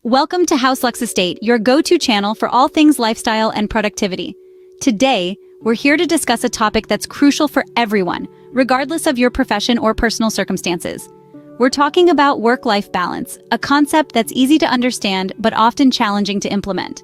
Welcome to House Lux Estate, your go-to channel for all things lifestyle and productivity. Today, we're here to discuss a topic that's crucial for everyone, regardless of your profession or personal circumstances. We're talking about work-life balance, a concept that's easy to understand but often challenging to implement.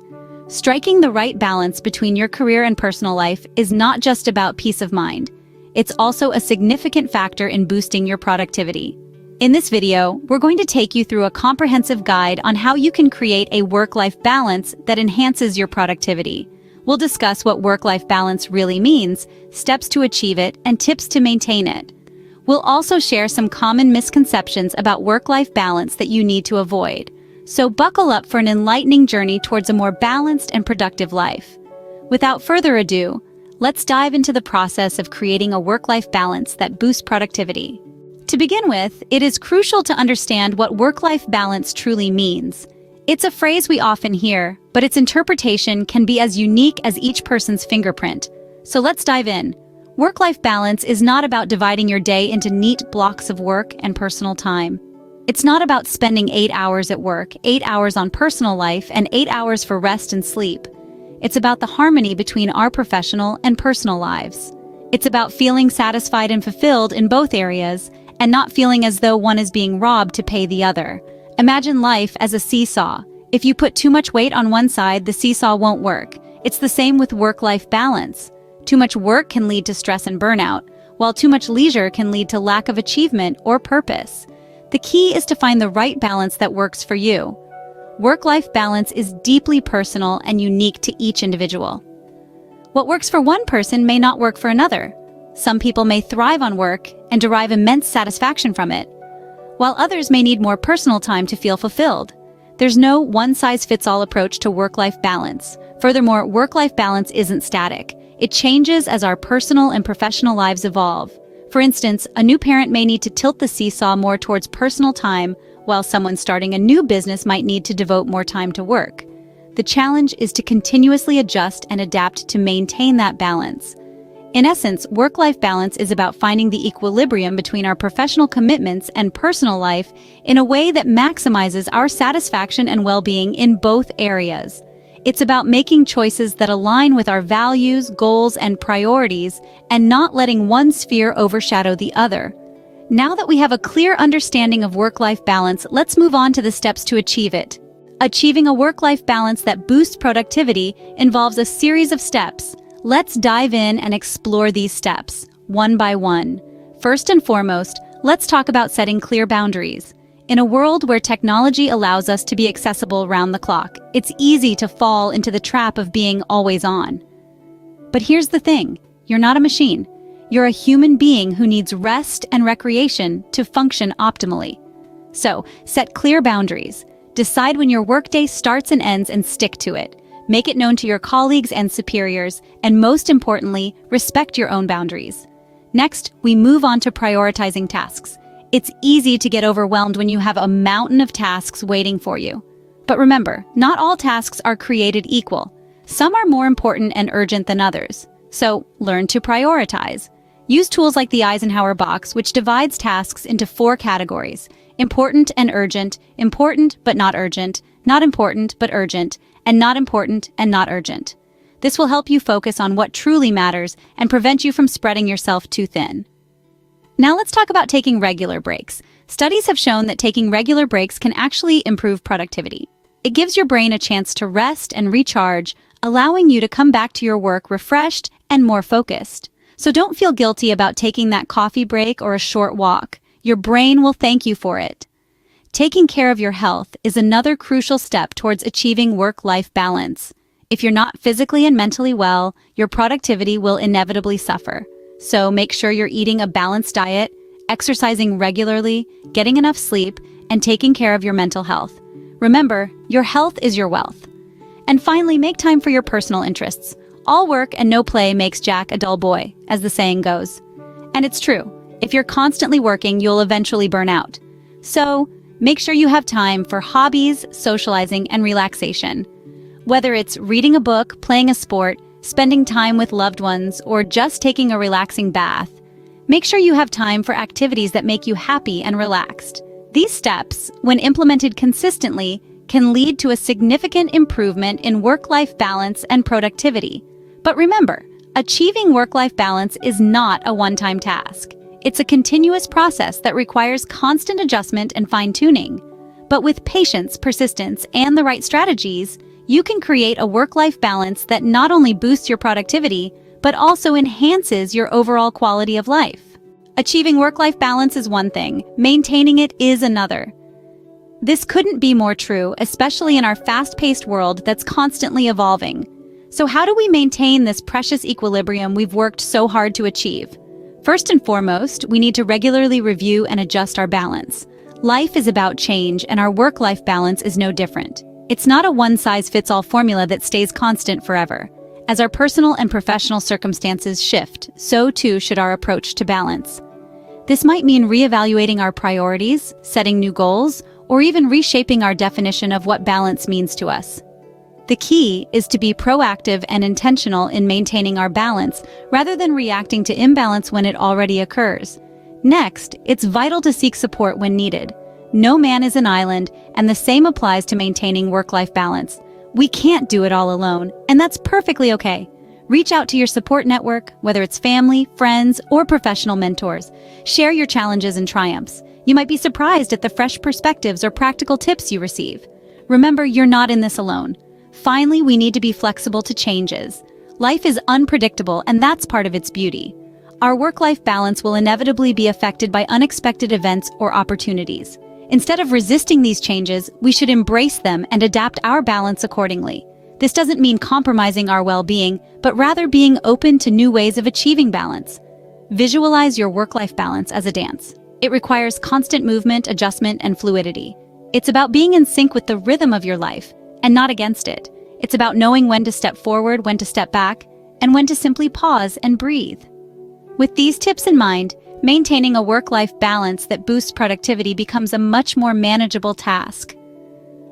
Striking the right balance between your career and personal life is not just about peace of mind. It's also a significant factor in boosting your productivity. In this video, we're going to take you through a comprehensive guide on how you can create a work-life balance that enhances your productivity. We'll discuss what work-life balance really means, steps to achieve it, and tips to maintain it. We'll also share some common misconceptions about work-life balance that you need to avoid. So buckle up for an enlightening journey towards a more balanced and productive life. Without further ado, let's dive into the process of creating a work-life balance that boosts productivity. To begin with, it is crucial to understand what work-life balance truly means. It's a phrase we often hear, but its interpretation can be as unique as each person's fingerprint. So let's dive in. Work-life balance is not about dividing your day into neat blocks of work and personal time. It's not about spending 8 hours at work, 8 hours on personal life, and 8 hours for rest and sleep. It's about the harmony between our professional and personal lives. It's about feeling satisfied and fulfilled in both areas, and not feeling as though one is being robbed to pay the other. Imagine life as a seesaw. If you put too much weight on one side, the seesaw won't work. It's the same with work-life balance. Too much work can lead to stress and burnout, while too much leisure can lead to lack of achievement or purpose. The key is to find the right balance that works for you. Work-life balance is deeply personal and unique to each individual. What works for one person may not work for another. Some people may thrive on work and derive immense satisfaction from it, while others may need more personal time to feel fulfilled. There's no one-size-fits-all approach to work-life balance. Furthermore, work-life balance isn't static. It changes as our personal and professional lives evolve. For instance, a new parent may need to tilt the seesaw more towards personal time, while someone starting a new business might need to devote more time to work. The challenge is to continuously adjust and adapt to maintain that balance. In essence, work-life balance is about finding the equilibrium between our professional commitments and personal life in a way that maximizes our satisfaction and well-being in both areas. It's about making choices that align with our values, goals, and priorities, and not letting one sphere overshadow the other. Now that we have a clear understanding of work-life balance, let's move on to the steps to achieve it. Achieving a work-life balance that boosts productivity involves a series of steps. Let's dive in and explore these steps, one by one. First and foremost, let's talk about setting clear boundaries. In a world where technology allows us to be accessible round the clock, it's easy to fall into the trap of being always on. But here's the thing, you're not a machine. You're a human being who needs rest and recreation to function optimally. So, set clear boundaries. Decide when your workday starts and ends and stick to it. Make it known to your colleagues and superiors, and most importantly, respect your own boundaries. Next, we move on to prioritizing tasks. It's easy to get overwhelmed when you have a mountain of tasks waiting for you. But remember, not all tasks are created equal. Some are more important and urgent than others. So, learn to prioritize. Use tools like the Eisenhower box, which divides tasks into 4 categories: important and urgent, important but not urgent, not important but urgent, and not important and not urgent. This will help you focus on what truly matters and prevent you from spreading yourself too thin. Now let's talk about taking regular breaks. Studies have shown that taking regular breaks can actually improve productivity. It gives your brain a chance to rest and recharge, allowing you to come back to your work refreshed and more focused. So don't feel guilty about taking that coffee break or a short walk. Your brain will thank you for it. Taking care of your health is another crucial step towards achieving work-life balance. If you're not physically and mentally well, your productivity will inevitably suffer. So make sure you're eating a balanced diet, exercising regularly, getting enough sleep, and taking care of your mental health. Remember, your health is your wealth. And finally, make time for your personal interests. All work and no play makes Jack a dull boy, as the saying goes. And it's true. If you're constantly working, you'll eventually burn out. So, make sure you have time for hobbies, socializing, and relaxation. Whether it's reading a book, playing a sport, spending time with loved ones, or just taking a relaxing bath, make sure you have time for activities that make you happy and relaxed. These steps, when implemented consistently, can lead to a significant improvement in work-life balance and productivity. But remember, achieving work-life balance is not a one-time task. It's a continuous process that requires constant adjustment and fine-tuning. But with patience, persistence, and the right strategies, you can create a work-life balance that not only boosts your productivity, but also enhances your overall quality of life. Achieving work-life balance is one thing, maintaining it is another. This couldn't be more true, especially in our fast-paced world that's constantly evolving. So how do we maintain this precious equilibrium we've worked so hard to achieve? First and foremost, we need to regularly review and adjust our balance. Life is about change, and our work-life balance is no different. It's not a one-size-fits-all formula that stays constant forever. As our personal and professional circumstances shift, so too should our approach to balance. This might mean reevaluating our priorities, setting new goals, or even reshaping our definition of what balance means to us. The key is to be proactive and intentional in maintaining our balance rather than reacting to imbalance when it already occurs. Next, it's vital to seek support when needed. No man is an island, and the same applies to maintaining work-life balance. We can't do it all alone, and that's perfectly okay. Reach out to your support network, whether it's family, friends, or professional mentors. Share your challenges and triumphs. You might be surprised at the fresh perspectives or practical tips you receive. Remember, you're not in this alone. Finally, we need to be flexible to changes. Life is unpredictable, and that's part of its beauty. Our work-life balance will inevitably be affected by unexpected events or opportunities. Instead of resisting these changes, we should embrace them and adapt our balance accordingly. This doesn't mean compromising our well-being, but rather being open to new ways of achieving balance. Visualize your work-life balance as a dance. It requires constant movement, adjustment, and fluidity. It's about being in sync with the rhythm of your life, and not against it. It's about knowing when to step forward, when to step back, and when to simply pause and breathe. With these tips in mind, maintaining a work-life balance that boosts productivity becomes a much more manageable task.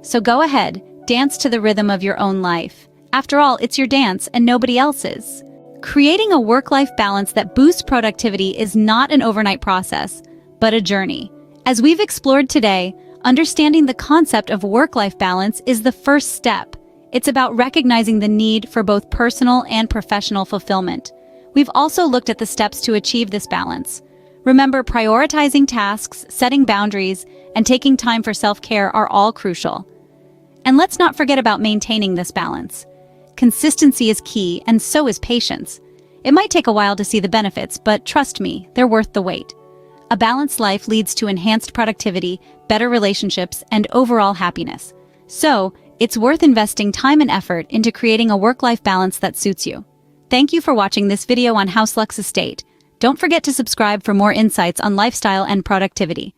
So go ahead, dance to the rhythm of your own life. After all, it's your dance and nobody else's. Creating a work-life balance that boosts productivity is not an overnight process, but a journey. As we've explored today, understanding the concept of work-life balance is the first step. It's about recognizing the need for both personal and professional fulfillment. We've also looked at the steps to achieve this balance. Remember, prioritizing tasks, setting boundaries, and taking time for self-care are all crucial. And let's not forget about maintaining this balance. Consistency is key, and so is patience. It might take a while to see the benefits, but trust me, they're worth the wait. A balanced life leads to enhanced productivity, better relationships, and overall happiness. So, it's worth investing time and effort into creating a work-life balance that suits you. Thank you for watching this video on House Lux Estate. Don't forget to subscribe for more insights on lifestyle and productivity.